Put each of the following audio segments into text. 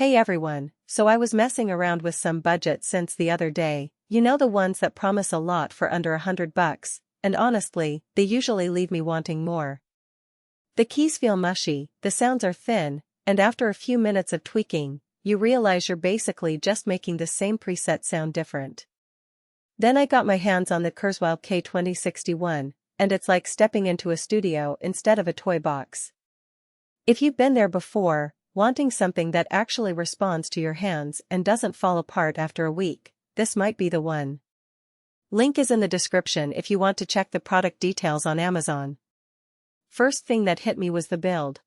Hey everyone, so I was messing around with some budget synths the other day, you know the ones that promise a lot for under $100, and honestly, they usually leave me wanting more. The keys feel mushy, the sounds are thin, and after a few minutes of tweaking, you realize you're basically just making the same preset sound different. Then I got my hands on the Kurzweil K2061, and it's like stepping into a studio instead of a toy box. If you've been there before, wanting something that actually responds to your hands and doesn't fall apart after a week, this might be the one. Link is in the description if you want to check the product details on Amazon. First thing that hit me was the build.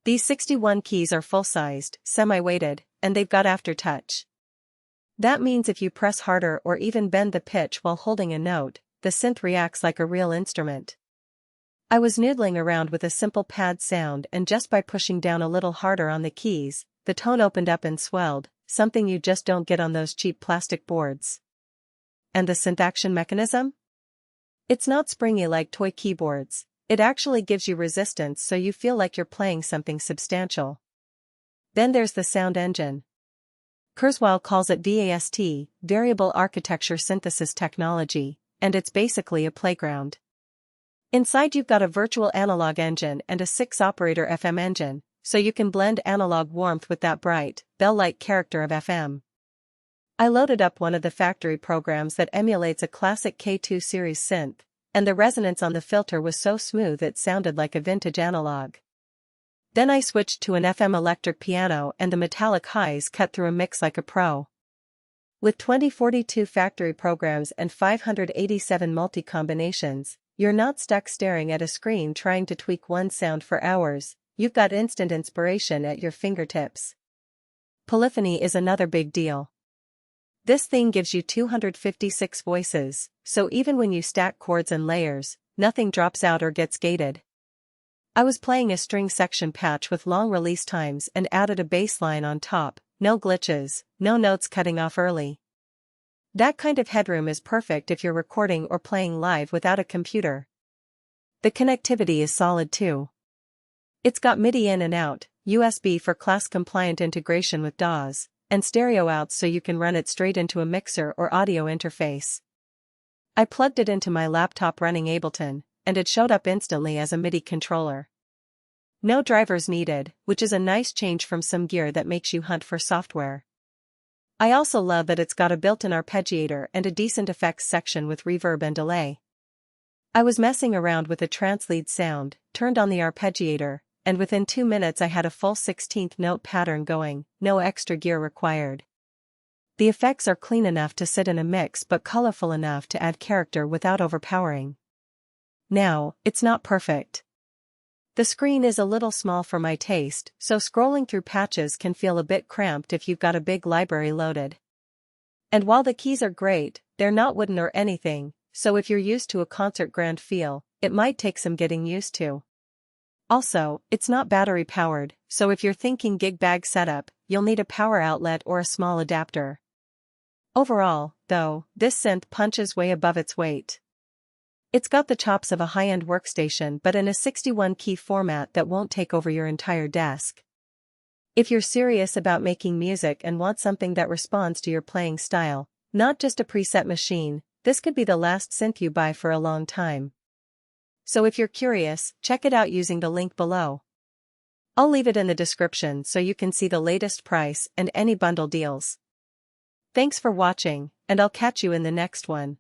These 61 keys are full-sized, semi-weighted, and they've got aftertouch. That means if you press harder or even bend the pitch while holding a note, the synth reacts like a real instrument. I was noodling around with a simple pad sound, and just by pushing down a little harder on the keys, the tone opened up and swelled, something you just don't get on those cheap plastic boards. And the synth action mechanism? It's not springy like toy keyboards, it actually gives you resistance so you feel like you're playing something substantial. Then there's the sound engine. Kurzweil calls it V.A.S.T, Variable Architecture Synthesis Technology, and it's basically a playground. Inside you've got a virtual analog engine and a 6-operator FM engine, so you can blend analog warmth with that bright, bell-like character of FM. I loaded up one of the factory programs that emulates a classic K2 series synth, and the resonance on the filter was so smooth it sounded like a vintage analog. Then I switched to an FM electric piano and the metallic highs cut through a mix like a pro. With 2042 factory programs and 587 multi-combinations, you're not stuck staring at a screen trying to tweak one sound for hours, you've got instant inspiration at your fingertips. Polyphony is another big deal. This thing gives you 256 voices, so even when you stack chords and layers, nothing drops out or gets gated. I was playing a string section patch with long release times and added a bass line on top, no glitches, no notes cutting off early. That kind of headroom is perfect if you're recording or playing live without a computer. The connectivity is solid too. It's got MIDI in and out, USB for class-compliant integration with DAWs, and stereo outs so you can run it straight into a mixer or audio interface. I plugged it into my laptop running Ableton, and it showed up instantly as a MIDI controller. No drivers needed, which is a nice change from some gear that makes you hunt for software. I also love that it's got a built-in arpeggiator and a decent effects section with reverb and delay. I was messing around with a trance lead sound, turned on the arpeggiator, and within 2 minutes I had a full 16th note pattern going, no extra gear required. The effects are clean enough to sit in a mix but colorful enough to add character without overpowering. Now, it's not perfect. The screen is a little small for my taste, so scrolling through patches can feel a bit cramped if you've got a big library loaded. And while the keys are great, they're not wooden or anything, so if you're used to a concert grand feel, it might take some getting used to. Also, it's not battery powered, so if you're thinking gig bag setup, you'll need a power outlet or a small adapter. Overall, though, this synth punches way above its weight. It's got the chops of a high-end workstation but in a 61-key format that won't take over your entire desk. If you're serious about making music and want something that responds to your playing style, not just a preset machine, this could be the last synth you buy for a long time. So if you're curious, check it out using the link below. I'll leave it in the description so you can see the latest price and any bundle deals. Thanks for watching, and I'll catch you in the next one.